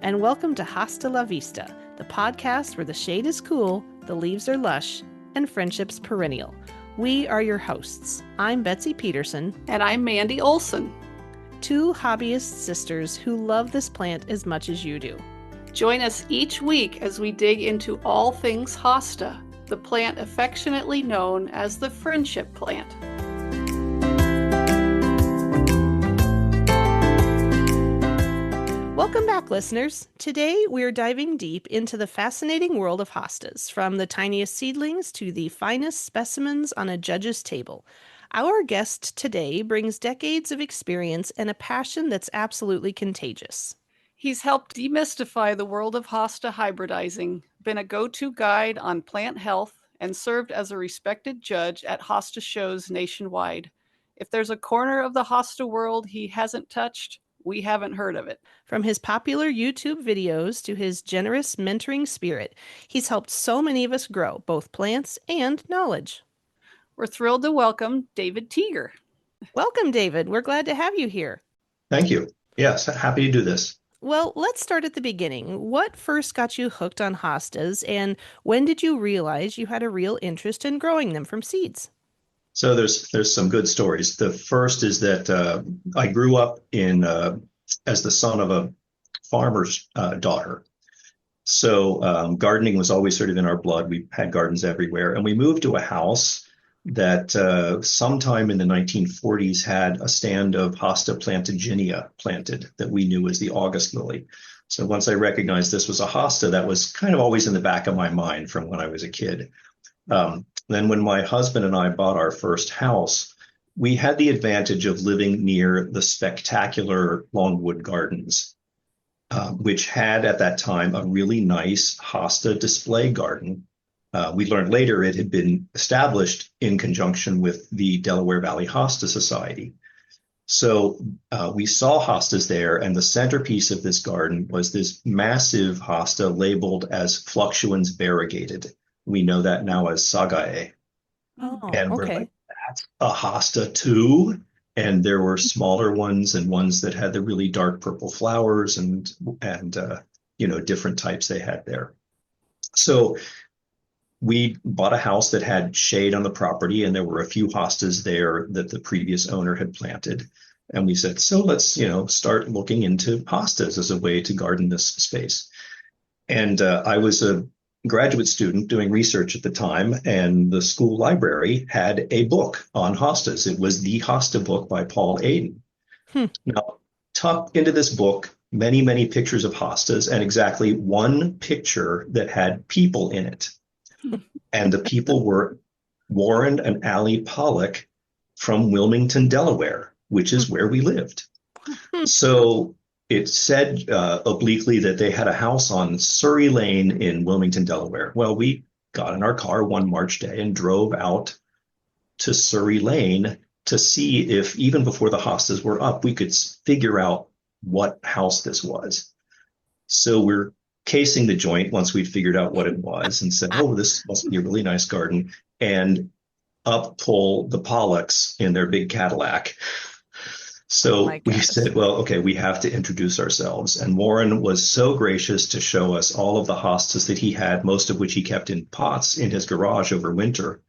and welcome to Hosta La Vista, the podcast where the shade is cool, the leaves are lush, and friendship's perennial. We are your hosts. I'm Betsy Peterson. And I'm Mandy Olson. Two hobbyist sisters who love this plant as much as you do. Join us each week as we dig into all things hosta, the plant affectionately known as the friendship plant. Welcome back, listeners. Today, we're diving deep into the fascinating world of hostas, from the tiniest seedlings to the finest specimens on a judge's table. Our guest today brings decades of experience and a passion that's absolutely contagious. He's helped demystify the world of hosta hybridizing, been a go-to guide on plant health, and served as a respected judge at hosta shows nationwide. If there's a corner of the hosta world he hasn't touched, we haven't heard of it. From his popular YouTube videos to his generous mentoring spirit, he's helped so many of us grow both plants and knowledge. We're thrilled to welcome David Teager. Welcome, David. We're glad to have you here. Thank you. Yes, happy to do this. Well, let's start at the beginning. What first got you hooked on hostas, and when did you realize you had a real interest in growing them from seeds? So there's some good stories. The first is that I grew up as the son of a farmer's daughter. So gardening was always sort of in our blood. We had gardens everywhere. And we moved to a house that sometime in the 1940s had a stand of Hosta plantaginia planted that we knew as the August lily. So once I recognized this was a hosta, that was kind of always in the back of my mind from when I was a kid. Then when my husband and I bought our first house, we had the advantage of living near the spectacular Longwood Gardens, which had at that time a really nice hosta display garden. We learned later it had been established in conjunction with the Delaware Valley Hosta Society. So we saw hostas there, and the centerpiece of this garden was this massive hosta labeled as fluctuans variegated. We know that now as sagae. Oh, And we're okay. like, that's a hosta too. And there were smaller ones and ones that had the really dark purple flowers and different types they had there. So we bought a house that had shade on the property, and there were a few hostas there that the previous owner had planted. And we said, so let's, start looking into hostas as a way to garden this space. And I was a graduate student doing research at the time, and the school library had a book on hostas. It was the Hosta book by Paul Aden. Now, tucked into this book, many, many pictures of hostas, and exactly one picture that had people in it. And the people were Warren and Allie Pollock from Wilmington, Delaware, which is where we lived. So it said obliquely that they had a house on Surrey Lane in Wilmington, Delaware. Well, we got in our car one March day and drove out to Surrey Lane to see if, even before the hostas were up, we could figure out what house this was. So we're casing the joint once we'd figured out what it was and said, oh, this must be a really nice garden. And up pull the Pollocks in their big Cadillac. So we said, well, okay, we have to introduce ourselves. And Warren was so gracious to show us all of the hostas that he had, most of which he kept in pots in his garage over winter.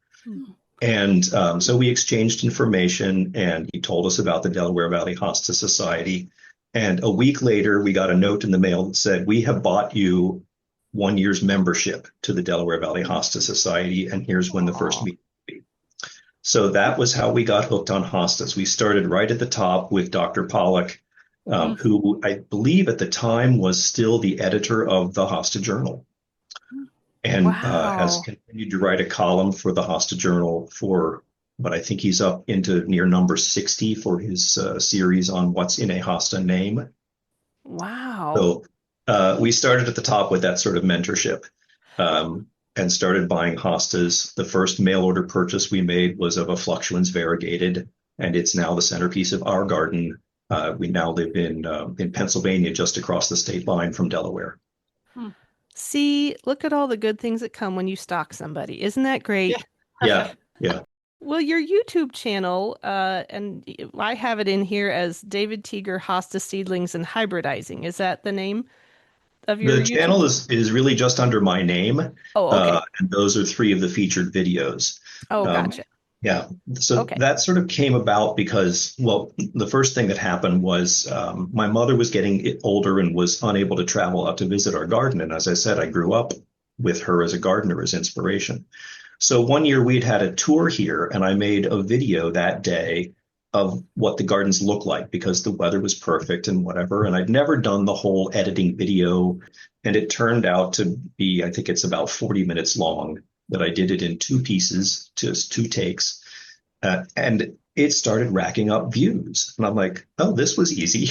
And so we exchanged information, and he told us about the Delaware Valley Hosta Society. And a week later, we got a note in the mail that said, we have bought you 1 year's membership to the Delaware Valley Hosta Society, and here's when the first meeting. So that was how we got hooked on hostas. We started right at the top with Dr. Pollock, who I believe at the time was still the editor of the Hosta Journal, and has continued to write a column for the Hosta Journal for what I think he's up into near number 60 for his series on what's in a hosta name. Wow. So we started at the top with that sort of mentorship. And started buying hostas. The first mail order purchase we made was of a fluctuans variegated, and it's now the centerpiece of our garden. We now live in Pennsylvania, just across the state line from Delaware. See, look at all the good things that come when you stalk somebody. Isn't that great? Yeah. Well, your YouTube channel, and I have it in here as David Teager Hosta Seedlings and Hybridizing. Is that the name? of your The YouTube? channel is really just under my name, Oh, okay. and those are three of the featured videos. Oh, Um, gotcha. yeah, so Okay. that sort of came about because, well, the first thing that happened was my mother was getting older and was unable to travel out to visit our garden. And as I said, I grew up with her as a gardener as inspiration. So one year we'd had a tour here, and I made a video that day of what the gardens look like because the weather was perfect and whatever. And I'd never done the whole editing video. And it turned out to be, I think it's about 40 minutes long, that I did it in two pieces, just two takes. And it started racking up views. And I'm like, oh, this was easy.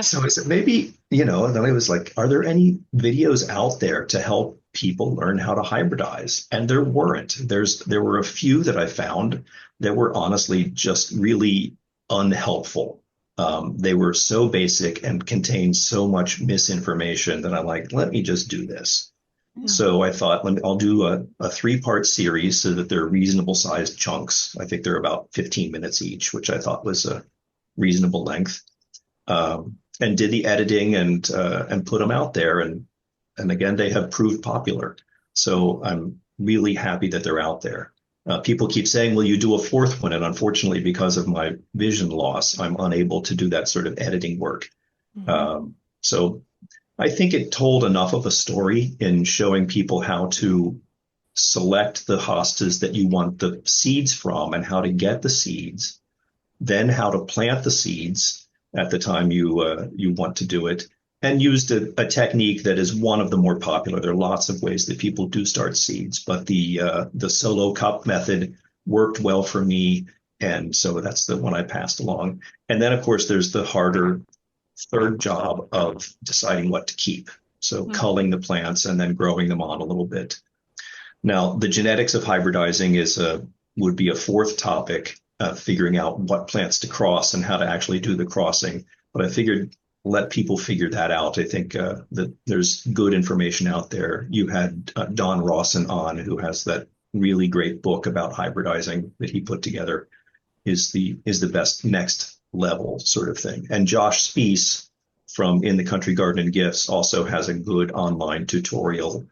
So I said, maybe, and then I was like, are there any videos out there to help people learn how to hybridize? And there weren't. There were a few that I found that were honestly just really unhelpful. They were so basic and contained so much misinformation that I'm like, let me just do this. So I thought, I'll do a three-part series so that they're reasonable sized chunks. I think they're about 15 minutes each, which I thought was a reasonable length. And did the editing and put them out there. And again, they have proved popular. So I'm really happy that they're out there. People keep saying, will you do a fourth one? And unfortunately, because of my vision loss, I'm unable to do that sort of editing work. So I think it told enough of a story in showing people how to select the hostas that you want the seeds from and how to get the seeds, then how to plant the seeds at the time you want to do it, and used a technique that is one of the more popular. There are lots of ways that people do start seeds, but the solo cup method worked well for me, and so that's the one I passed along. And then, of course, there's the harder third job of deciding what to keep. So culling the plants and then growing them on a little bit. Now, the genetics of hybridizing would be a fourth topic, figuring out what plants to cross and how to actually do the crossing. But I figured let people figure that out. I think that there's good information out there. You had Don Rawson on, who has that really great book about hybridizing that he put together, is the best next level sort of thing. And Josh Spees from In the Country Garden and Gifts also has a good online tutorial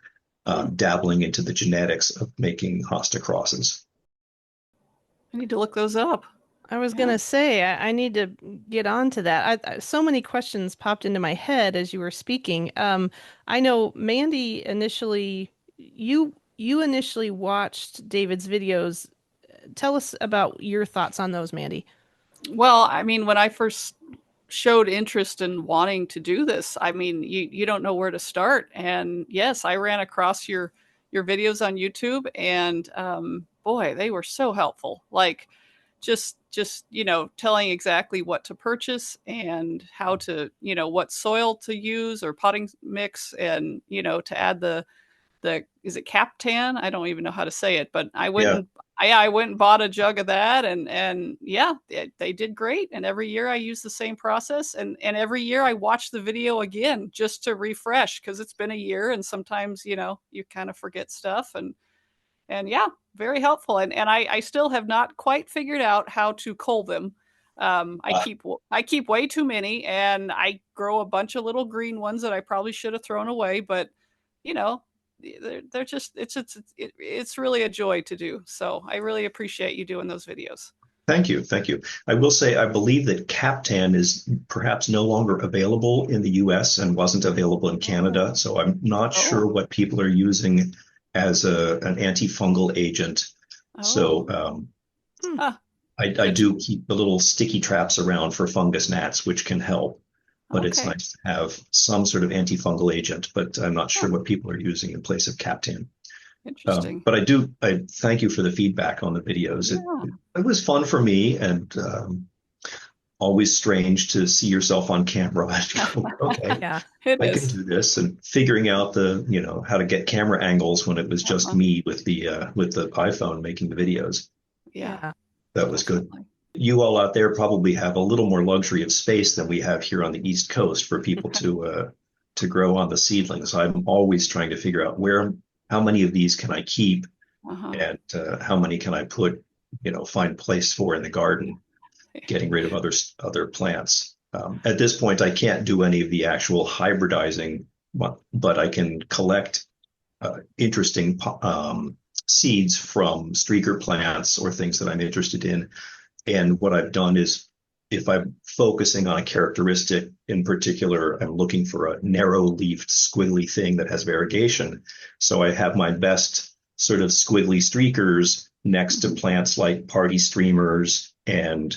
dabbling into the genetics of making hosta crosses. I need to look those up. I was gonna say I need to get on to that. So many questions popped into my head as you were speaking. I know Mandy initially, you initially watched David's videos. Tell us about your thoughts on those, Mandy. Well, I mean, when I first showed interest in wanting to do this, I mean, you don't know where to start. And yes, I ran across your videos on YouTube, and boy, they were so helpful. Like just telling exactly what to purchase and how to, what soil to use or potting mix, and to add the is it Captan? I don't even know how to say it, but I went and bought a jug of that, and yeah, they did great. And every year I use the same process, and every year I watch the video again just to refresh, because it's been a year and sometimes you kind of forget stuff, and yeah, very helpful. And I still have not quite figured out how to cull them. I keep way too many, and I grow a bunch of little green ones that I probably should have thrown away, but you know they're just it's really a joy to do. So I really appreciate you doing those videos. Thank you. Thank you. I will say, I believe that Captan is perhaps no longer available in the US and wasn't available in Canada. So I'm not sure what people are using as an antifungal agent. So I do keep the little sticky traps around for fungus gnats, which can help. But it's nice to have some sort of antifungal agent, but I'm not sure what people are using in place of Captan. Interesting. But I thank you for the feedback on the videos. It was fun for me, and always strange to see yourself on camera. Okay, Yeah, I can do this, and figuring out how to get camera angles when it was just me with the iPhone making the videos. Yeah, that was good. You all out there probably have a little more luxury of space than we have here on the East Coast for people to grow on the seedlings. I'm always trying to figure out how many of these can I keep, and how many can I find place for in the garden, getting rid of other plants. At this point, I can't do any of the actual hybridizing but I can collect interesting seeds from streaker plants or things that I'm interested in. And what I've done is, if I'm focusing on a characteristic in particular, I'm looking for a narrow-leafed, squiggly thing that has variegation. So I have my best sort of squiggly streakers next to plants like party streamers and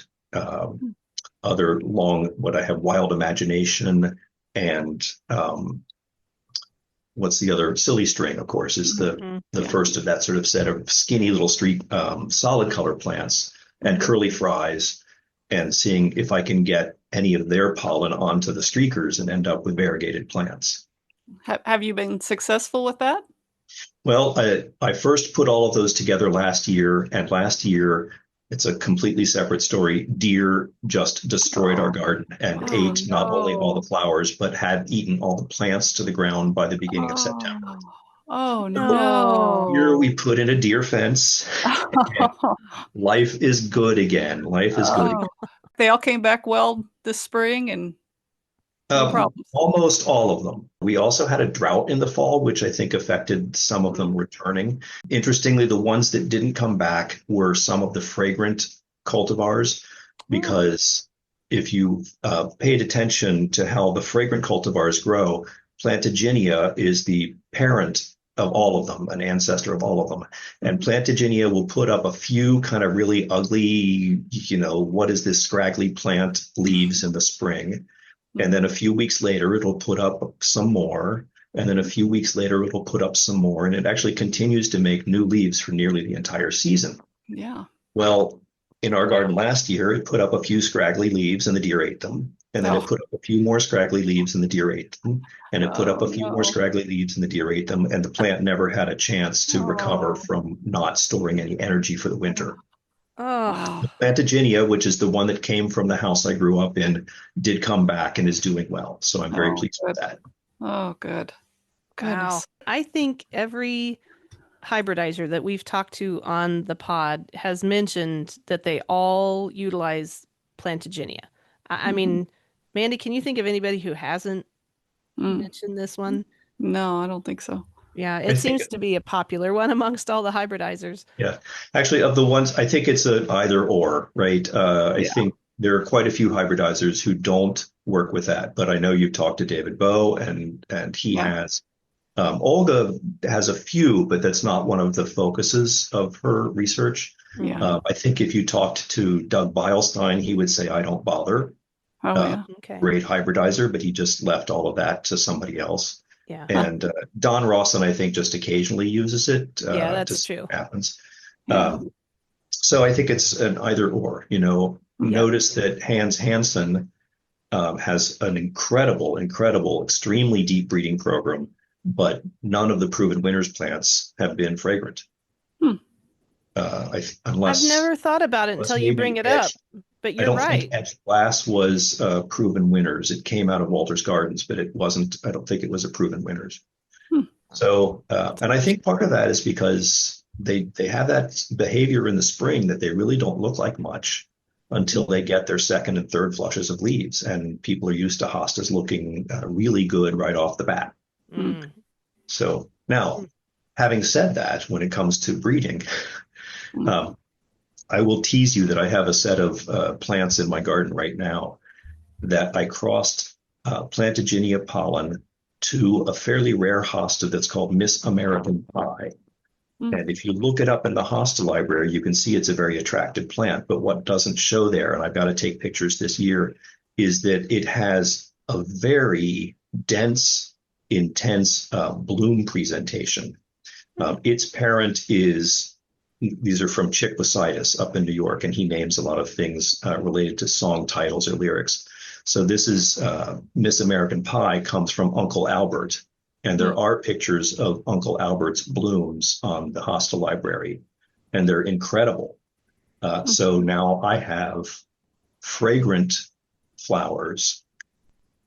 other what I have wild imagination and what's the other? Silly string, of course, is the first of that sort of set of skinny little solid color plants, and curly fries, and seeing if I can get any of their pollen onto the streakers and end up with variegated plants. Have you been successful with that? Well, I first put all of those together last year, and last year, it's a completely separate story. Deer just destroyed our garden and ate not only all the flowers, but had eaten all the plants to the ground by the beginning of September. Oh, no. Here we put in a deer fence. Life is good again. Life is good again. They all came back well this spring and no problems. Almost all of them. We also had a drought in the fall, which I think affected some of them returning. Interestingly, the ones that didn't come back were some of the fragrant cultivars, because if you paid attention to how the fragrant cultivars grow, Plantaginia is the parent of all of them, an ancestor of all of them. And Plantaginia will put up a few kind of really ugly, what is this scraggly plant leaves in the spring. And then a few weeks later, it'll put up some more. And then a few weeks later, it'll put up some more. And it actually continues to make new leaves for nearly the entire season. Yeah. Well, in our garden last year, it put up a few scraggly leaves and the deer ate them. And then it put up a few more scraggly leaves and the deer ate them. And it put up a few more scraggly leaves and the deer ate them. And the plant never had a chance to recover from not storing any energy for the winter. Plantaginia, which is the one that came from the house I grew up in, did come back and is doing well. So I'm very pleased with that. Oh, good. Wow. I think every hybridizer that we've talked to on the pod has mentioned that they all utilize Plantaginia. I mean, Mandy, can you think of anybody who hasn't mentioned this one? No, I don't think so. Yeah, it seems to be a popular one amongst all the hybridizers. Yeah, actually, of the ones, I think it's an either or, right? I think there are quite a few hybridizers who don't work with that, but I know you've talked to David Bowe, and he has. Olga has a few, but that's not one of the focuses of her research. Yeah. I think if you talked to Doug Beilstein, he would say, I don't bother. Okay. Great hybridizer, but he just left all of that to somebody else. Yeah. And Don Rawson, I think, just occasionally uses it. Yeah, that's true. What happens. So I think it's an either or. Notice that Hans Hansen has an incredible, extremely deep breeding program, but none of the proven winners plants have been fragrant. Unless I've never thought about it until you bring it up. But you're right. I don't think Edge Glass was proven winners. It came out of Walter's Gardens, but it wasn't. I don't think it was a proven winners. So, and I think part of that is because they have that behavior in the spring that they really don't look like much until they get their second and third flushes of leaves, and people are used to hostas looking really good right off the bat. So now, having said that, when it comes to breeding, I will tease you that I have a set of plants in my garden right now that I crossed Plantaginia pollen to a fairly rare hosta that's called Miss American Pie. And if you look it up in the hosta library, you can see it's a very attractive plant. But what doesn't show there, and I've got to take pictures this year, is that it has a very dense, intense bloom presentation. Its parent is, these are from Chick Basitis up in New York, and he names a lot of things related to song titles or lyrics. So this is Miss American Pie comes from Uncle Albert. And there are pictures of Uncle Albert's blooms on the hosta library, and they're incredible. So now I have fragrant flowers,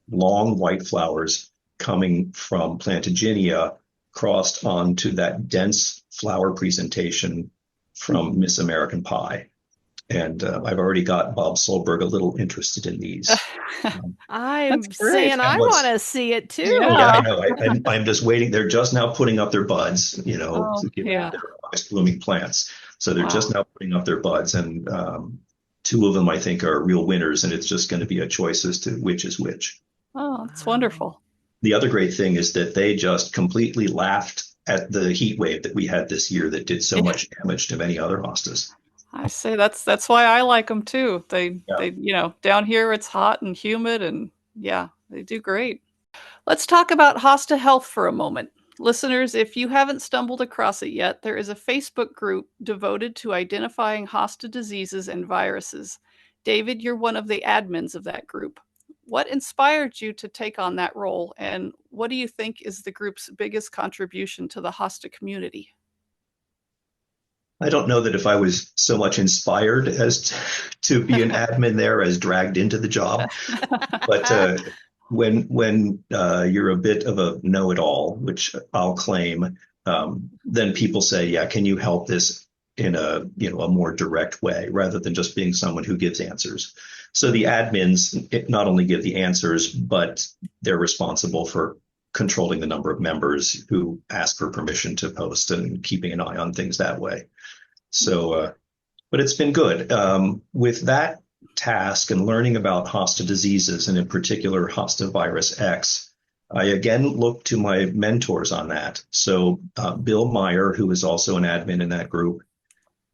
long white flowers coming from Plantaginia crossed onto that dense flower presentation from Miss American Pie. And I've already got Bob Solberg a little interested in these. That's I'm great. saying And I want what's to see it Yeah, too. I Yeah. know. I'm just waiting. They're just now putting up their buds, Oh, to give yeah. their highest blooming plants. So they're Wow. just now putting up their buds, and two of them I think are real winners, and it's just going to be a choice as to which is which. Oh, that's Wow. wonderful. The other great thing is that they just completely laughed at the heat wave that we had this year that did so Yeah, much damage to many other hostas. I say that's why I like them too. Yeah. Down here it's hot and humid and yeah, they do great. Let's talk about Hosta Health for a moment. Listeners, if you haven't stumbled across it yet, there is a Facebook group devoted to identifying hosta diseases and viruses. David, you're one of the admins of that group. What inspired you to take on that role, and what do you think is the group's biggest contribution to the hosta community? I don't know that if I was so much inspired as to be an admin there as dragged into the job. But when you're a bit of a know-it-all, which I'll claim, then people say, "Yeah, can you help this in a more direct way rather than just being someone who gives answers?" So the admins not only give the answers, but they're responsible for controlling the number of members who ask for permission to post and keeping an eye on things that way. So, but it's been good. With that task and learning about hosta diseases, and in particular hosta virus X, I again looked to my mentors on that. So, Bill Meyer, who is also an admin in that group,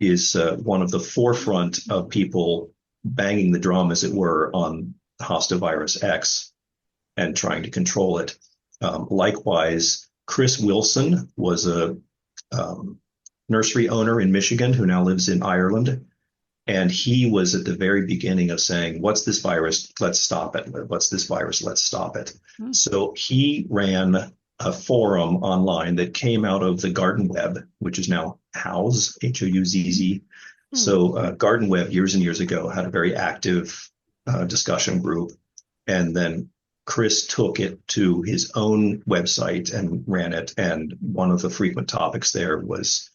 is one of the forefront of people banging the drum, as it were, on hosta virus X and trying to control it. Likewise, Chris Wilson was a nursery owner in Michigan who now lives in Ireland. And he was at the very beginning of saying, "What's this virus? Let's stop it. What's this virus? Let's stop it." Hmm. So he ran a forum online that came out of the Garden Web, which is now Houzz, Houzz. So Garden Web years and years ago had a very active discussion group. And then Chris took it to his own website and ran it. And one of the frequent topics there was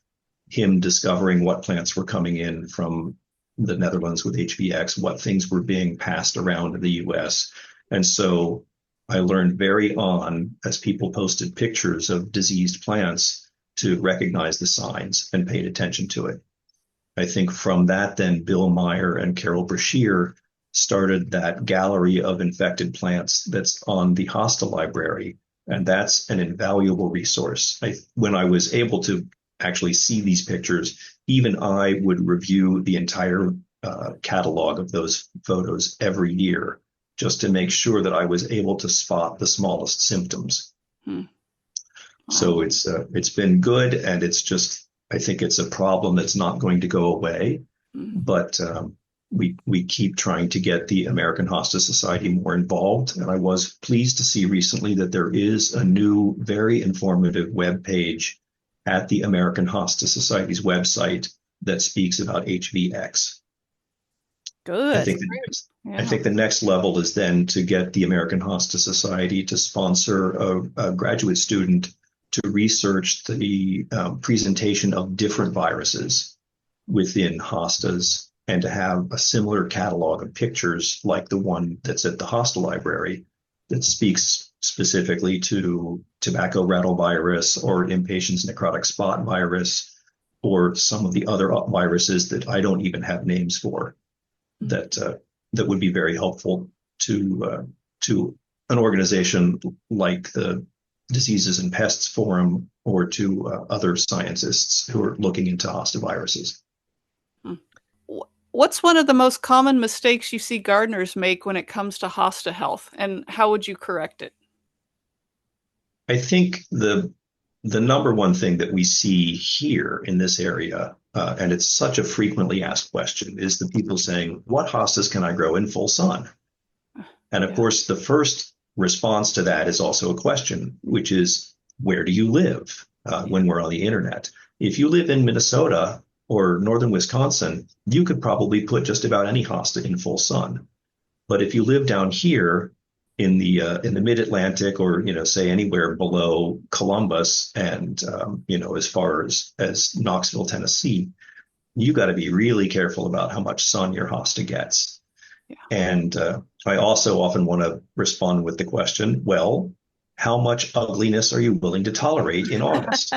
him discovering what plants were coming in from the Netherlands with HVX, what things were being passed around in the US. And so I learned very on, as people posted pictures of diseased plants, to recognize the signs and paid attention to it. I think from that, then Bill Meyer and Carol Brashear started that gallery of infected plants that's on the Hosta library. And that's an invaluable resource. When I was able to actually see these pictures, even I would review the entire catalog of those photos every year just to make sure that I was able to spot the smallest symptoms. Hmm. Wow. So it's been good, and it's just, I think it's a problem that's not going to go away, but we keep trying to get the American Hosta Society more involved. And I was pleased to see recently that there is a new, very informative web page at the American Hosta Society's website that speaks about HVX. Good. I think the next level is then to get the American Hosta Society to sponsor a graduate student to research the presentation of different viruses within hostas, and to have a similar catalog of pictures like the one that's at the Hosta library that speaks specifically to tobacco rattle virus or impatiens necrotic spot virus or some of the other viruses that I don't even have names for, that would be very helpful to an organization like the Diseases and Pests Forum, or to other scientists who are looking into hosta viruses. What's one of the most common mistakes you see gardeners make when it comes to hosta health, and how would you correct it? I think the number one thing that we see here in this area, and it's such a frequently asked question, is the people saying, "What hostas can I grow in full sun?" And of course, the first response to that is also a question, which is, where do you live when we're on the internet? If you live in Minnesota or northern Wisconsin, you could probably put just about any hosta in full sun. But if you live down here in the mid-Atlantic, or say anywhere below Columbus, and as far as Knoxville, Tennessee, you got to be really careful about how much sun your hosta gets. Yeah. And I also often want to respond with the question, well, how much ugliness are you willing to tolerate in August?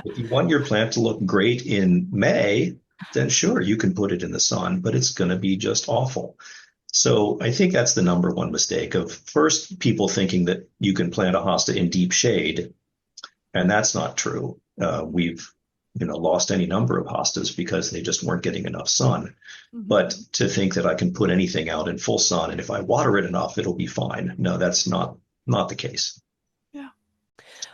If you want your plant to look great in May, then sure, you can put it in the sun, but it's going to be just awful. So I think that's the number one mistake of first people thinking that you can plant a hosta in deep shade, and that's not true. We've lost any number of hostas because they just weren't getting enough sun. But to think that I can put anything out in full sun and if I water it enough, it'll be fine. No, that's not the case. Yeah.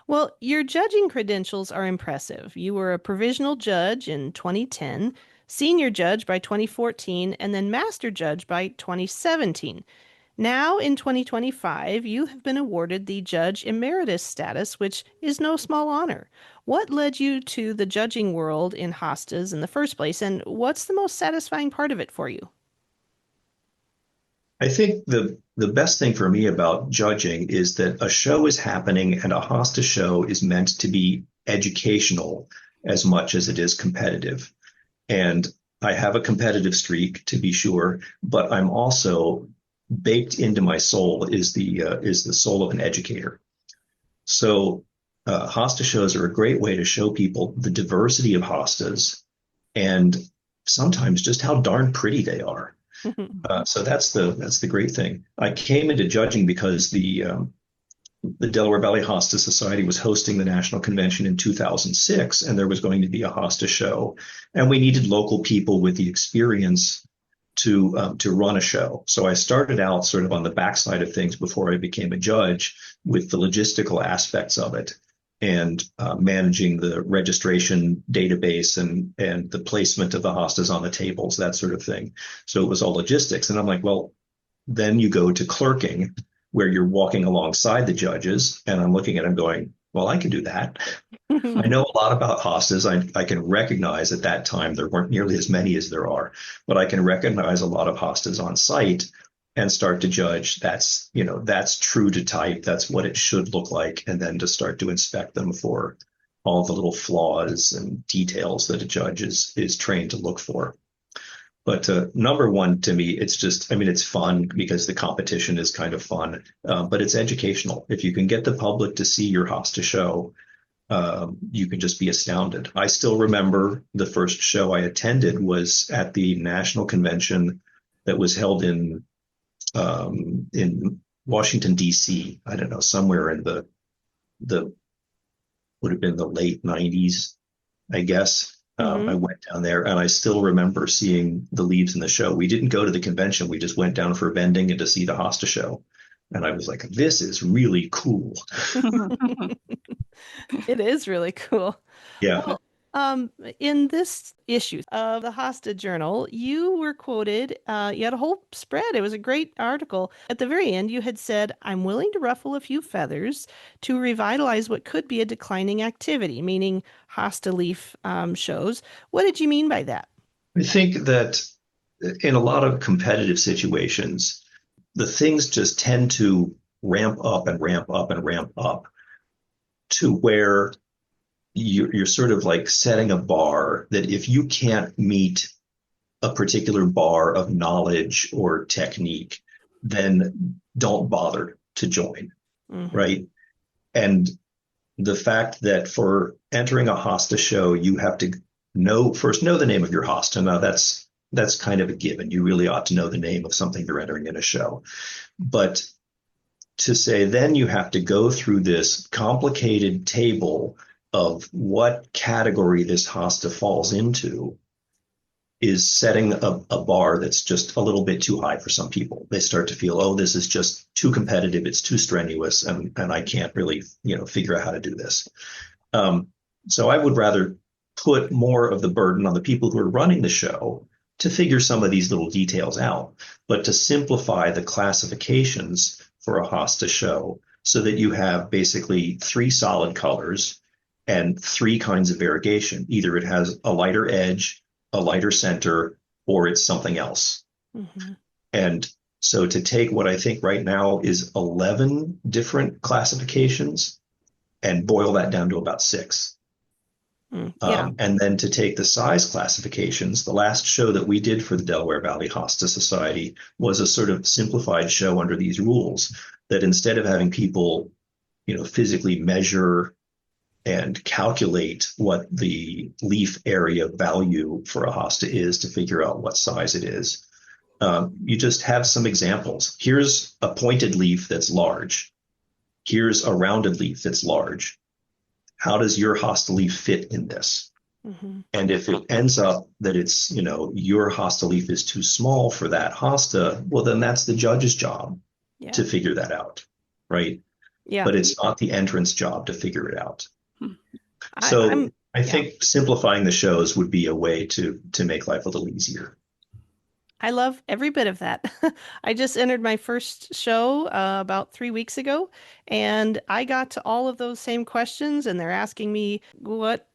Well, your judging credentials are impressive. You were a provisional judge in 2010, senior judge by 2014, and then master judge by 2017. Now, in 2025, you have been awarded the Judge Emeritus status, which is no small honor. What led you to the judging world in hostas in the first place, and what's the most satisfying part of it for you? I think the best thing for me about judging is that a show is happening and a hosta show is meant to be educational as much as it is competitive. And I have a competitive streak, to be sure, but I'm also baked into my soul is the soul of an educator. So hosta shows are a great way to show people the diversity of hostas and sometimes just how darn pretty they are. So that's the great thing. I came into judging because the Delaware Valley Hosta Society was hosting the national convention in 2006, and there was going to be a hosta show, and we needed local people with the experience to run a show. So I started out sort of on the backside of things before I became a judge with the logistical aspects of it and managing the registration database and the placement of the hostas on the tables, that sort of thing. So it was all logistics. And I'm like, well, then you go to clerking where you're walking alongside the judges. And I'm looking at them going, well, I can do that. I know a lot about hostas. I can recognize at that time there weren't nearly as many as there are, but I can recognize a lot of hostas on site and start to judge that's true to type. That's what it should look like. And then to start to inspect them for all the little flaws and details that a judge is trained to look for. But number one, to me, it's fun because the competition is kind of fun, but it's educational. If you can get the public to see your hosta show, you can just be astounded. I still remember the first show I attended was at the national convention that was held in Washington, D.C. I don't know, somewhere in the would have been the late 90s, I guess. I went down there and I still remember seeing the leaves in the show. We didn't go to the convention. We just went down for vending and to see the hosta show. And I was like, this is really cool. It is really cool. Yeah. Well, in this issue of the Hosta Journal, you were quoted, you had a whole spread. It was a great article. At the very end, you had said, I'm willing to ruffle a few feathers to revitalize what could be a declining activity, meaning hosta leaf shows. What did you mean by that? I think that in a lot of competitive situations, the things just tend to ramp up and ramp up and ramp up to where you're sort of like setting a bar that if you can't meet a particular bar of knowledge or technique, then don't bother to join, right? And the fact that for entering a hosta show, you have to first know the name of your hosta. Now that's kind of a given. You really ought to know the name of something you're entering in a show. But to say then you have to go through this complicated table of what category this hosta falls into is setting a bar that's just a little bit too high for some people. They start to feel, oh, this is just too competitive, it's too strenuous, and I can't really, figure out how to do this. So I would rather put more of the burden on the people who are running the show to figure some of these little details out, but to simplify the classifications for a hosta show so that you have basically 3 solid colors and 3 kinds of variegation. Either it has a lighter edge, a lighter center, or it's something else. And so to take what I think right now is 11 different classifications and boil that down to about 6. Yeah. And then to take the size classifications, the last show that we did for the Delaware Valley Hosta Society was a sort of simplified show under these rules that instead of having people, physically measure and calculate what the leaf area value for a hosta is to figure out what size it is, you just have some examples. Here's a pointed leaf that's large. Here's a rounded leaf that's large. How does your hosta leaf fit in this? Mm-hmm. And if it ends up that it's, your hosta leaf is too small for that hosta, well, then that's the judge's job to figure that out, right? Yeah. But it's not the entrance job to figure it out. So I think simplifying the shows would be a way to make life a little easier. I love every bit of that. I just entered my first show about 3 weeks ago, and I got to all of those same questions, and they're asking me what,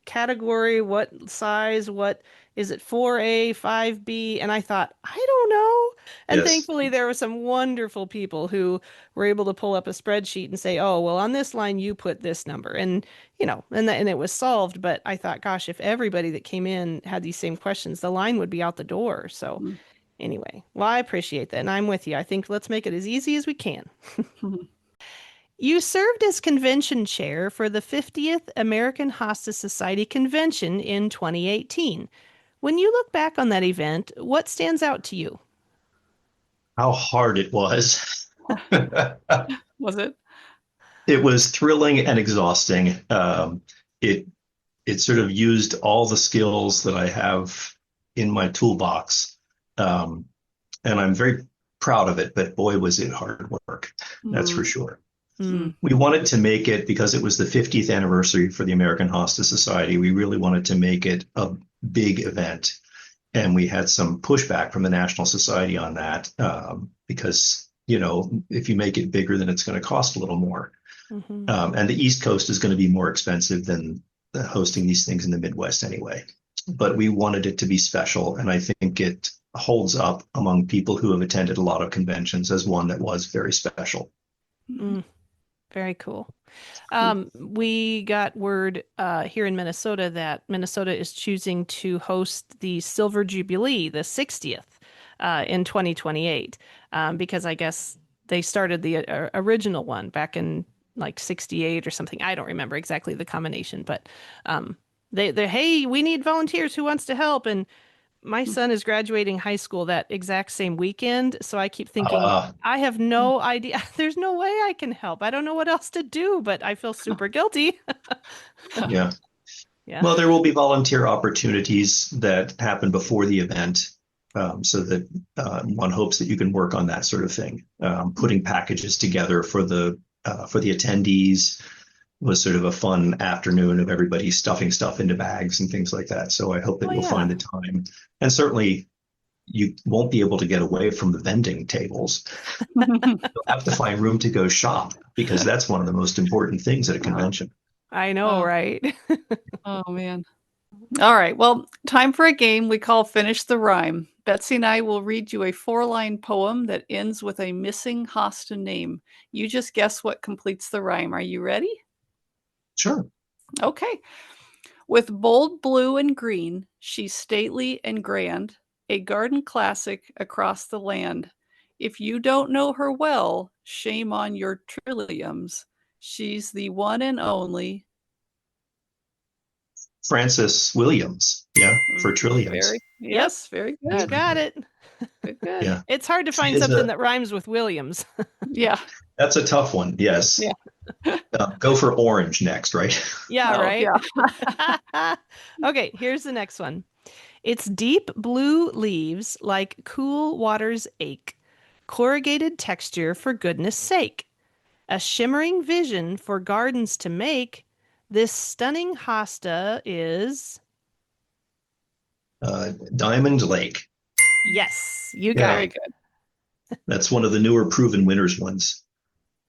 category, what size, what is it, 4A, 5B? And I thought, I don't know. And Yes. thankfully, there were some wonderful people who were able to pull up a spreadsheet and say, oh, well, on this line, you put this number. And, and it was solved. But I thought, gosh, if everybody that came in had these same questions, the line would be out the door. So anyway, well, I appreciate that. And I'm with you. I think let's make it as easy as we can. You served as convention chair for the 50th American Hosta Society Convention in 2018. When you look back on that event, what stands out to you? How hard it was. Was it? It was thrilling and exhausting. It sort of used all the skills that I have in my toolbox. And I'm very proud of it, but boy, was it hard work. That's for sure. We wanted to make it, because it was the 50th anniversary for the American Hosta Society, we really wanted to make it a big event. And we had some pushback from the National Society on that, because, if you make it bigger, then it's going to cost a little more. And the East Coast is going to be more expensive than hosting these things in the Midwest anyway. But we wanted it to be special. And I think it holds up among people who have attended a lot of conventions as one that was very special. Very cool. We got word here in Minnesota that Minnesota is choosing to host the Silver Jubilee, the 60th, in 2028, because I guess they started the original one back in like 68 or something. I don't remember exactly the combination, but they hey, we need volunteers. Who wants to help? And my son is graduating high school that exact same weekend, so I keep thinking, I have no idea. There's no way I can help. I don't know what else to do, but I feel super guilty. Yeah. Yeah. Well, there will be volunteer opportunities that happen before the event, so that one hopes that you can work on that sort of thing. Putting packages together for the attendees was sort of a fun afternoon of everybody stuffing stuff into bags and things like that. So I hope that you'll find the time. And certainly you won't be able to get away from the vending tables. You'll have to find room to go shop, because that's one of the most important things at a convention. I know, right? Oh, man. All right. Well, time for a game we call Finish the Rhyme. Betsy and I will read you a 4-line poem that ends with a missing hosta name. You just guess what completes the rhyme. Are you ready? Sure. Okay. With bold blue and green, she's stately and grand, a garden classic across the land. If you don't know her well, shame on your trilliums. She's the one and only Frances Williams. Yeah, for trilliums. Yes, very good. You got it. Good, good. Yeah. It's hard to find something that rhymes with Williams. Yeah. That's a tough one. Yes. Yeah. Go for orange next, right? Yeah, right? Yeah. Okay, here's the next one. Its deep blue leaves like cool water's ache. Corrugated texture for goodness sake. A shimmering vision for gardens to make. This stunning hosta is... Diamond Lake. Yes, you got Very it. good. That's one of the newer proven winners ones.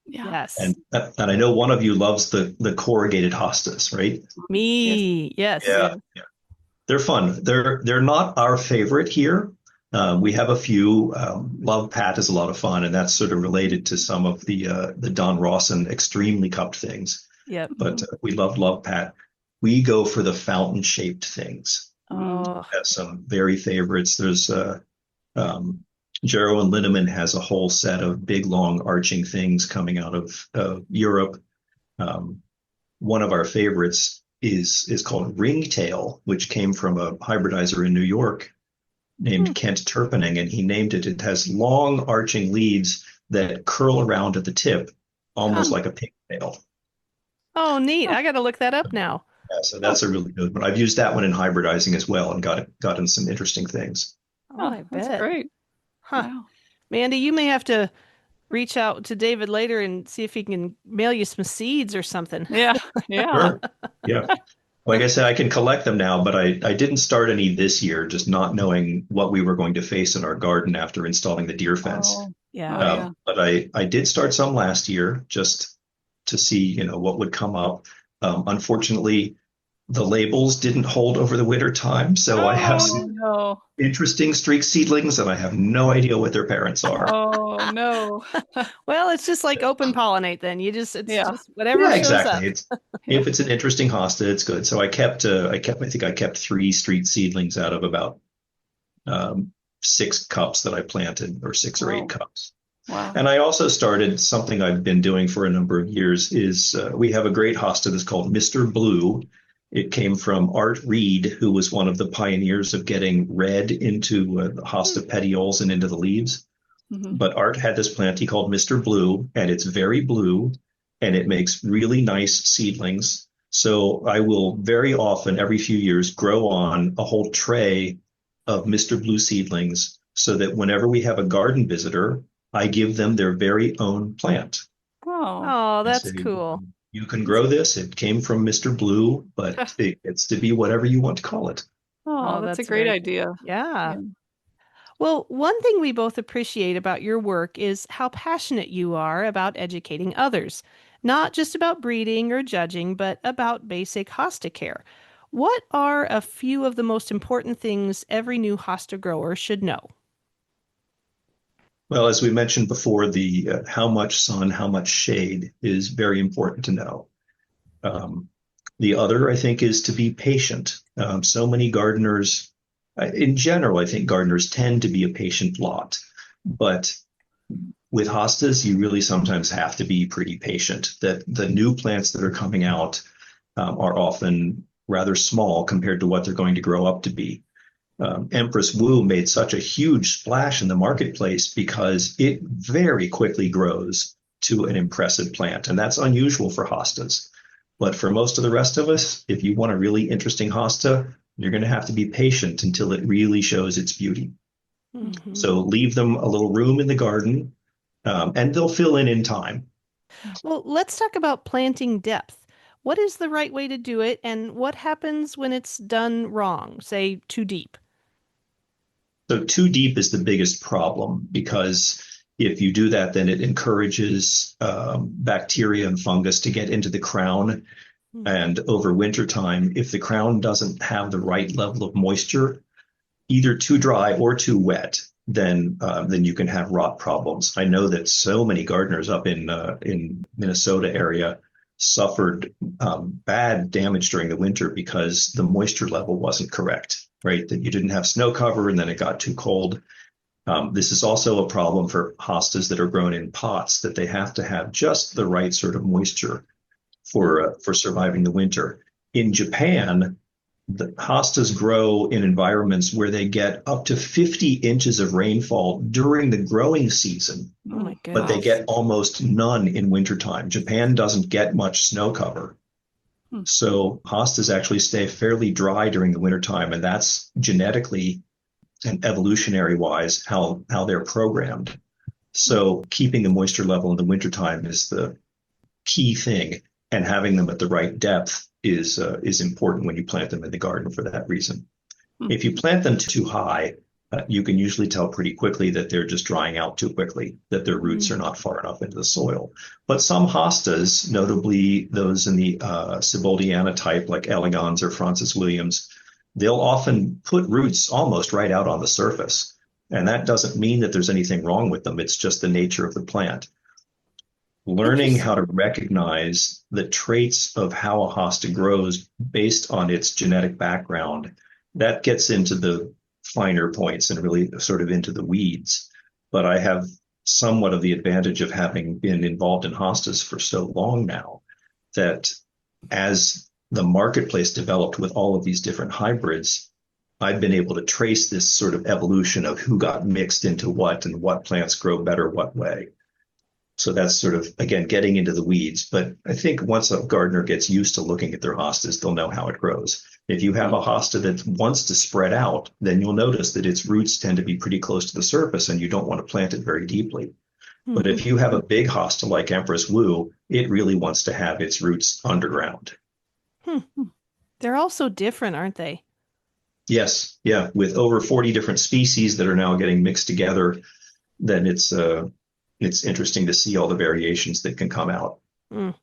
Yeah. Yes. And I know one of you loves the corrugated hostas, right? Me, yes. Yeah. They're fun. They're not our favorite here. We have a few. Love Pat is a lot of fun, and that's sort of related to some of the Don Rawson extremely cupped things. Yep. But we love Pat. we go for the fountain-shaped things. Oh, We have some very favorites. There's Jarrow and Linneman has a whole set of big, long, arching things coming out of Europe. One of our favorites is called Ringtail, which came from a hybridizer in New York named Kent Turpening, and he named it. It has long, arching leaves that curl around at the tip, almost like a pigtail. oh, neat. I got to look that up now. Yeah, so that's a really good one. I've used that one in hybridizing as well and gotten some interesting things. Oh, I that's bet. great. Huh. Wow. Mandy, you may have to reach out to David later and see if he can mail you some seeds or something. Yeah. Yeah. Sure. Yeah. Like I said, I can collect them now, but I didn't start any this year, just not knowing what we were going to face in our garden after installing the deer fence. Oh, Yeah. yeah. But I did start some last year just to see, what would come up. Unfortunately, the labels didn't hold over the winter time, so I have some no. interesting streak seedlings, and I have no idea what their parents are. Oh, no. Well, it's just like open pollinate then. It's Yeah. just whatever Yeah, shows up. exactly. If it's an interesting hosta, it's good. So I think I kept 3 street seedlings out of about 6 cups that I planted, or 6 or 8 cups. Wow. And I also started something I've been doing for a number of years is we have a great hosta that's called Mr. Blue. It came from Art Reed, who was one of the pioneers of getting red into the hosta petioles and into the leaves. But Art had this plant he called Mr. Blue, and it's very blue, and it makes really nice seedlings. So I will very often, every few years, grow on a whole tray of Mr. Blue seedlings so that whenever we have a garden visitor, I give them their very own plant. Oh, that's So cool. You can grow this. It came from Mr. Blue, but it gets to be whatever you want to call it. Oh, that's a great idea. Yeah. Well, one thing we both appreciate about your work is how passionate you are about educating others, not just about breeding or judging, but about basic hosta care. What are a few of the most important things every new hosta grower should know? Well, as we mentioned before, the how much sun, how much shade is very important to know. The other, I think, is to be patient. So many gardeners, in general, I think gardeners tend to be a patient lot. But with hostas, you really sometimes have to be pretty patient. That the new plants that are coming out are often rather small compared to what they're going to grow up to be. Empress Wu made such a huge splash in the marketplace because it very quickly grows to an impressive plant, and that's unusual for hostas. But for most of the rest of us, if you want a really interesting hosta, you're going to have to be patient until it really shows its beauty. Mm-hmm. So leave them a little room in the garden, and they'll fill in time. Well, let's talk about planting depth. What is the right way to do it, and what happens when it's done wrong, say too deep? So too deep is the biggest problem because if you do that, then it encourages bacteria and fungus to get into the crown. And over winter time, if the crown doesn't have the right level of moisture, either too dry or too wet, then you can have rot problems. I know that so many gardeners up in Minnesota area suffered bad damage during the winter because the moisture level wasn't correct, right? That you didn't have snow cover and then it got too cold. This is also a problem for hostas that are grown in pots, that they have to have just the right sort of moisture for surviving the winter. In Japan, the hostas grow in environments where they get up to 50 inches of rainfall during the growing season, Oh my goodness. but they get almost none in wintertime. Japan doesn't get much snow cover. So hostas actually stay fairly dry during the wintertime, and that's genetically and evolutionary wise how they're programmed. So keeping the moisture level in the wintertime is the key thing, and having them at the right depth is important when you plant them in the garden for that reason. If you plant them too high, you can usually tell pretty quickly that they're just drying out too quickly, that their roots are not far enough into the soil. But some hostas, notably those in the Siboldiana type, like Elegans or Francis Williams, they'll often put roots almost right out on the surface. And that doesn't mean that there's anything wrong with them. It's just the nature of the plant. learning Interesting. how to recognize the traits of how a hosta grows based on its genetic background, that gets into the finer points and really sort of into the weeds. But I have somewhat of the advantage of having been involved in hostas for so long now that as the marketplace developed with all of these different hybrids, I've been able to trace this sort of evolution of who got mixed into what and what plants grow better what way. So that's sort of, again, getting into the weeds. But I think once a gardener gets used to looking at their hostas, they'll know how it grows. If you have a hosta that wants to spread out, then you'll notice that its roots tend to be pretty close to the surface and you don't want to plant it very deeply. Hmm. But if you have a big hosta like Empress Wu, it really wants to have its roots underground. Hmm. They're all so different, aren't they? Yes, yeah, with over 40 different species that are now getting mixed together, then it's interesting to see all the variations that can come out. Mm.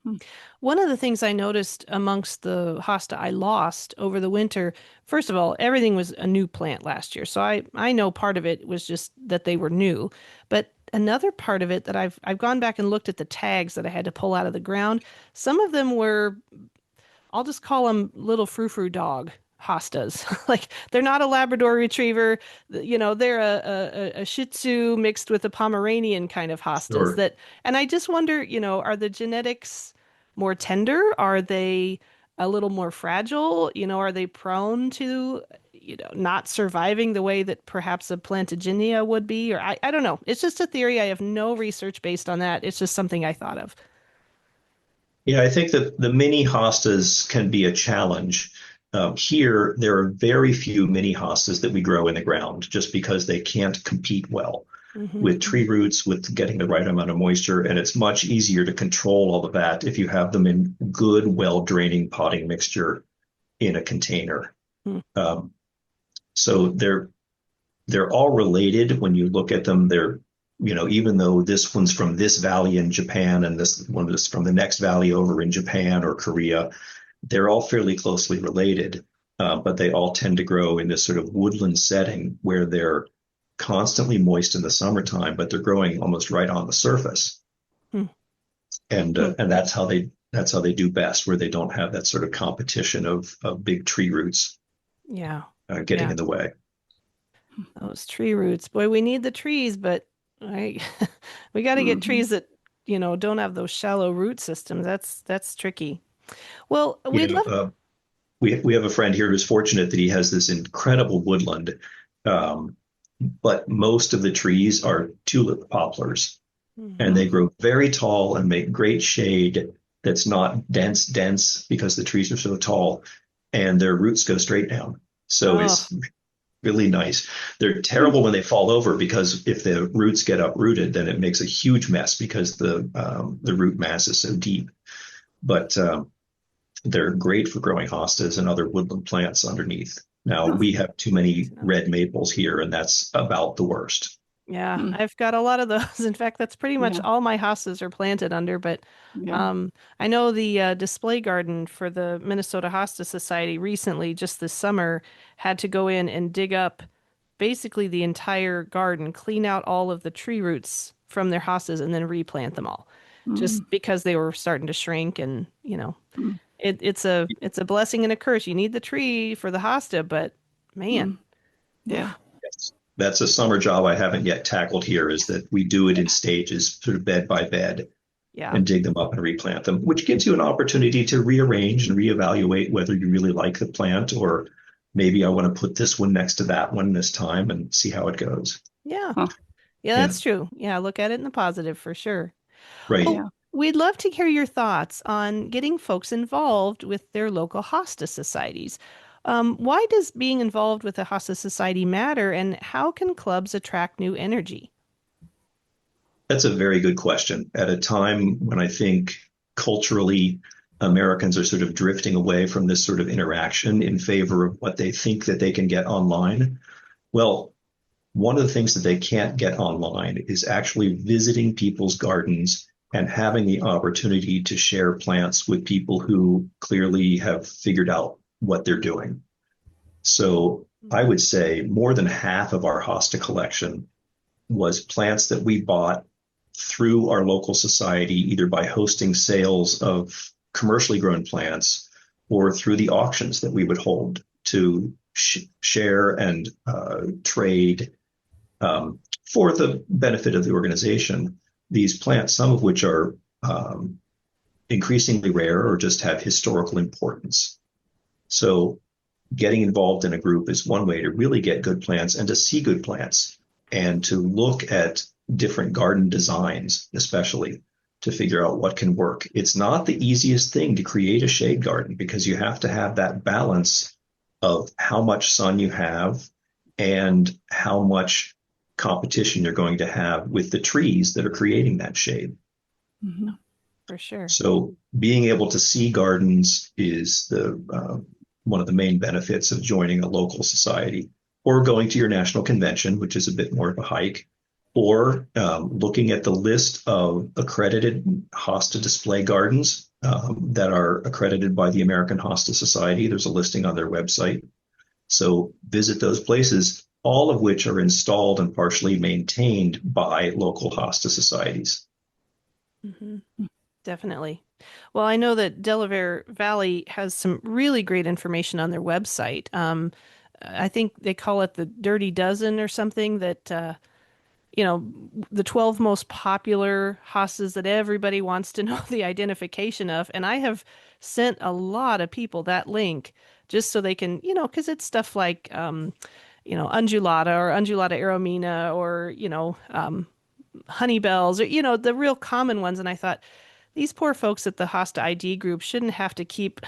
One of the things I noticed amongst the hosta I lost over the winter, first of all, everything was a new plant last year. So I know part of it was just that they were new. But another part of it that I've gone back and looked at the tags that I had to pull out of the ground. Some of them were, I'll just call them little frou-frou dog hostas. Like they're not a Labrador Retriever, they're a Shih Tzu mixed with a Pomeranian kind of hostas Sure. that, and I just wonder, are the genetics more tender? Are they a little more fragile? Are they prone to, not surviving the way that perhaps a Plantaginia would be? Or I don't know. It's just a theory. I have no research based on that. It's just something I thought of. Yeah, I think that the mini hostas can be a challenge. Here, there are very few mini hostas that we grow in the ground just because they can't compete well Hmm. with tree roots, with getting the right amount of moisture. And it's much easier to control all of that if you have them in good, well-draining potting mixture in a container. Um, so they're all related when you look at them. Even though this one's from this valley in Japan and this one is from the next valley over in Japan or Korea, they're all fairly closely related, but they all tend to grow in this sort of woodland setting where they're constantly moist in the summertime, but they're growing almost right on the surface. And that's how they do best, where they don't have that sort of competition of big tree roots Yeah. getting Yeah. in the way. Those tree roots. Boy, we need the trees, but I we got to get Hmm. trees that, don't have those shallow root systems. That's tricky. Well, You we'd know, love. we have a friend here who's fortunate that he has this incredible woodland, um, but most of the trees are tulip poplars, and Mhm. they grow very tall and make great shade. That's not dense because the trees are so tall, and their roots go straight down. So Oh, it's really nice. They're terrible when they fall over because if the roots get uprooted, then it makes a huge mess because the root mass is so deep. But they're great for growing hostas and other woodland plants underneath. Now that's we have too good many to know. red maples here, and that's about the worst. Yeah, Hmm. I've got a lot of those. In fact, that's pretty much Yeah. all my hostas are planted under. But Yeah. um, I know the display garden for the Minnesota Hosta Society recently, just this summer, had to go in and dig up basically the entire garden, clean out all of the tree roots from their hostas, and then replant them all, Hmm. just because they were starting to shrink. And Hmm. it's a blessing and a curse. You need the tree for the hosta, but man, Hmm. Yeah. Yes. That's a summer job I haven't yet tackled here, is that we do it in stages, sort of bed by bed, yeah. and dig them up and replant them, which gives you an opportunity to rearrange and reevaluate whether you really like the plant or maybe I want to put this one next to that one this time and see how it goes. Yeah. Huh. Yeah, Yeah, that's true. Yeah, look at it in the positive for sure. right. Well, Yeah. we'd love to hear your thoughts on getting folks involved with their local hosta societies. Why does being involved with a hosta society matter, and how can clubs attract new energy? That's a very good question. At a time when I think culturally Americans are sort of drifting away from this sort of interaction in favor of what they think that they can get online. Well, one of the things that they can't get online is actually visiting people's gardens and having the opportunity to share plants with people who clearly have figured out what they're doing. So I would say more than half of our hosta collection was plants that we bought through our local society, either by hosting sales of commercially grown plants or through the auctions that we would hold to share and trade for the benefit of the organization. These plants, some of which are increasingly rare or just have historical importance. So getting involved in a group is one way to really get good plants and to see good plants and to look at different garden designs, especially to figure out what can work. It's not the easiest thing to create a shade garden because you have to have that balance of how much sun you have and how much competition you're going to have with the trees that are creating that shade. Mm-hmm. For sure. So being able to see gardens is one of the main benefits of joining a local society or going to your national convention, which is a bit more of a hike, or looking at the list of accredited hosta display gardens that are accredited by the American Hosta Society. There's a listing on their website. So visit those places, all of which are installed and partially maintained by local hosta societies. Mm-hmm. Definitely. Well, I know that Delaware Valley has some really great information on their website. I think they call it the Dirty Dozen or something that, the 12 most popular hostas that everybody wants to know the identification of. And I have sent a lot of people that link just so they can, because it's stuff like, undulata or undulata aromina or, honey bells or, the real common ones. And I thought, these poor folks at the Hosta ID group shouldn't have to keep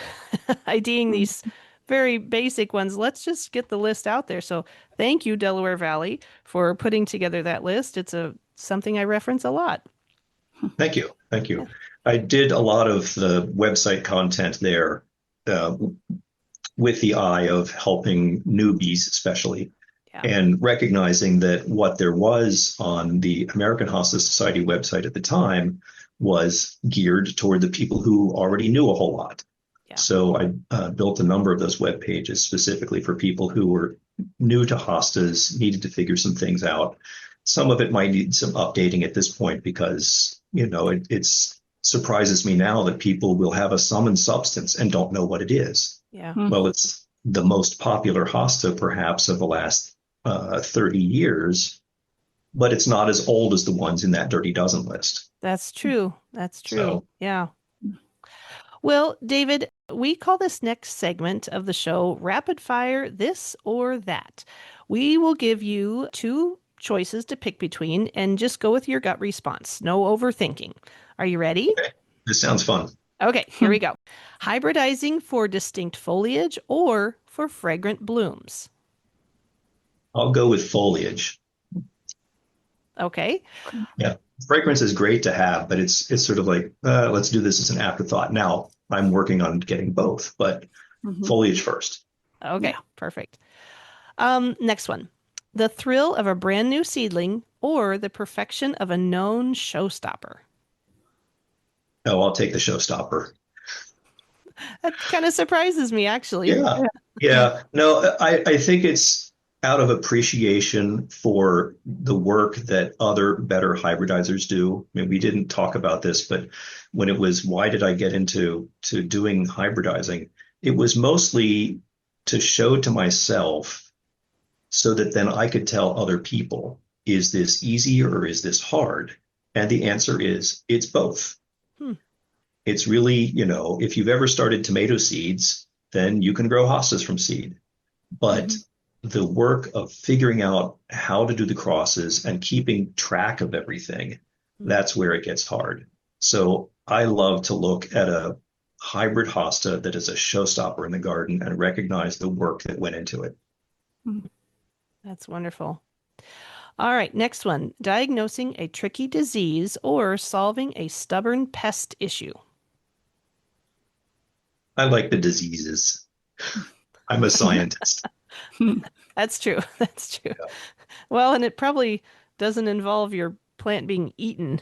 IDing these very basic ones. Let's just get the list out there. So thank you, Delaware Valley, for putting together that list. It's something I reference a lot. Thank you. Thank you. Yeah. I did a lot of the website content there with the eye of helping newbies, especially, and recognizing that what there was on the American Hosta Society website at the time was geared toward the people who already knew a whole lot. Yeah. So I built a number of those web pages specifically for people who were new to hostas, needed to figure some things out. Some of it might need some updating at this point because, it surprises me now that people will have a sum and substance and don't know what it is. Yeah. Well, it's the most popular hosta perhaps of the last 30 years, but it's not as old as the ones in that Dirty Dozen list. That's true. That's true. So, yeah. Well, David, we call this next segment of the show Rapid Fire This or That. We will give you two choices to pick between and just go with your gut response. No overthinking. Are you ready? Okay. This sounds fun. Okay, here we go. Hybridizing for distinct foliage or for fragrant blooms? I'll go with foliage. Okay. Yeah. Fragrance is great to have, but it's sort of like, let's do this as an afterthought. Now I'm working on getting both, but foliage first. Okay, perfect. Next one. The thrill of a brand new seedling or the perfection of a known showstopper? Oh, I'll take the showstopper. That kind of surprises me, actually. Yeah. No, I think it's out of appreciation for the work that other better hybridizers do. I mean, we didn't talk about this, but when it was, why did I get into doing hybridizing? It was mostly to show to myself so that then I could tell other people, is this easy or is this hard? And the answer is, it's both. It's really, if you've ever started tomato seeds, then you can grow hostas from seed. But the work of figuring out how to do the crosses and keeping track of everything, that's where it gets hard. So I love to look at a hybrid hosta that is a showstopper in the garden and recognize the work that went into it. That's wonderful. All right, next one. Diagnosing a tricky disease or solving a stubborn pest issue? I like the diseases. I'm a scientist. That's true. That's true. Yeah. Well, and it probably doesn't involve your plant being eaten.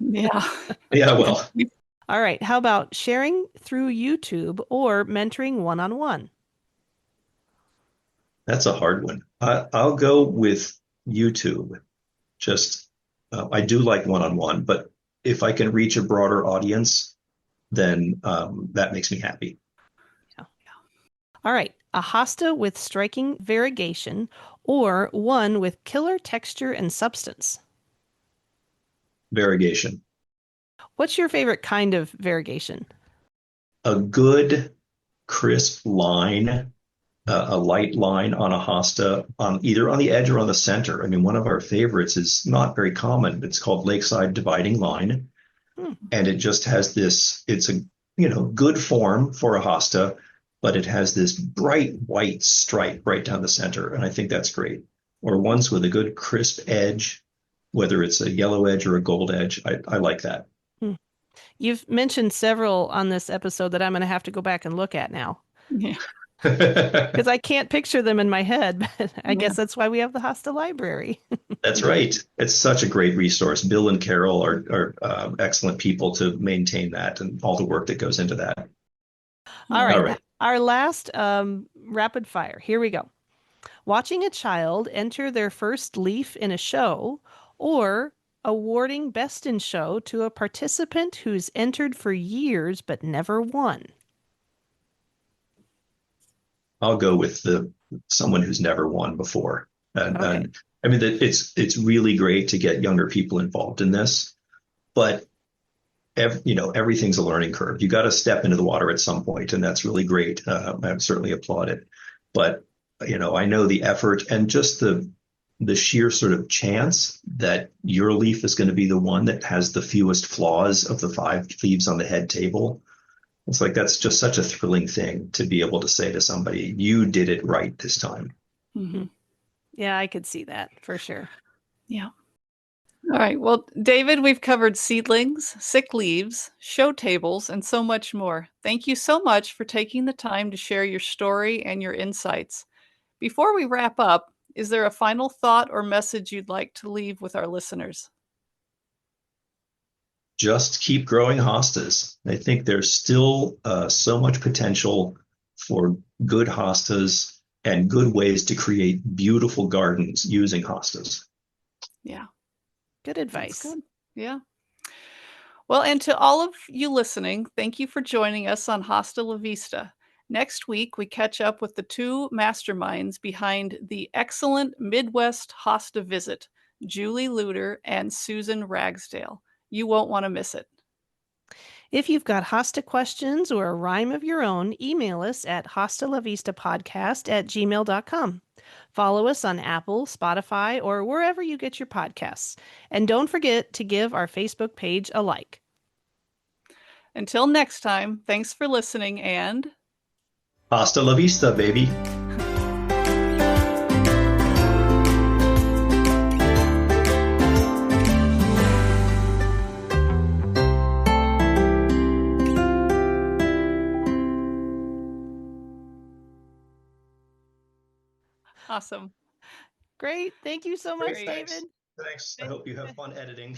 Yeah. Yeah, well. All right. How about sharing through YouTube or mentoring one-on-one? That's a hard one. I'll go with YouTube. Just I do like one-on-one, but if I can reach a broader audience, then that makes me happy. Yeah. All right. A hosta with striking variegation or one with killer texture and substance. Variegation. What's your favorite kind of variegation? A good crisp line, a light line on a hosta, on either on the edge or on the center. I mean, one of our favorites is not very common. It's called Lakeside Dividing Line, Hmm. and it just has this. It's a good form for a hosta, but it has this bright white stripe right down the center, and I think that's great. Or ones with a good crisp edge, whether it's a yellow edge or a gold edge. I like that. Hmm. You've mentioned several on this episode that I'm going to have to go back and look at now Yeah. because I can't picture them in my head. But I Yeah. guess that's why we have the Hosta Library. That's right. It's such a great resource. Bill and Carol are excellent people to maintain that and all the work that goes into that. All All right. right. Our last rapid fire. Here we go. Watching a child enter their first leaf in a show or awarding Best in Show to a participant who's entered for years but never won. I'll go with the someone who's never won before. Okay. And I mean, it's really great to get younger people involved in this, but everything's a learning curve. You got to step into the water at some point, and that's really great. I certainly applaud it. But I know the effort and just the sheer sort of chance that your leaf is going to be the one that has the fewest flaws of the 5 leaves on the head table. It's like that's just such a thrilling thing to be able to say to somebody, "You did it right this time." Mm-hmm. Yeah, I could see that for sure. Yeah. All right. Well, David, we've covered seedlings, sick leaves, show tables, and so much more. Thank you so much for taking the time to share your story and your insights. Before we wrap up, is there a final thought or message you'd like to leave with our listeners? Just keep growing hostas. I think there's still so much potential for good hostas and good ways to create beautiful gardens using hostas. Yeah. Good That's advice. good. Yeah. Well, and to all of you listening, thank you for joining us on Hosta La Vista. Next week, we catch up with the 2 masterminds behind the excellent Midwest Hosta visit, Julie Luter and Susan Ragsdale. You won't want to miss it. If you've got Hosta questions or a rhyme of your own, email us at hostalavistapodcast@gmail.com. Follow us on Apple, Spotify, or wherever you get your podcasts. And don't forget to give our Facebook page a like. Until next time, thanks for listening and Hasta la vista, baby. awesome. Great. Thank you so much, Great. David. Thanks. I hope you have fun editing.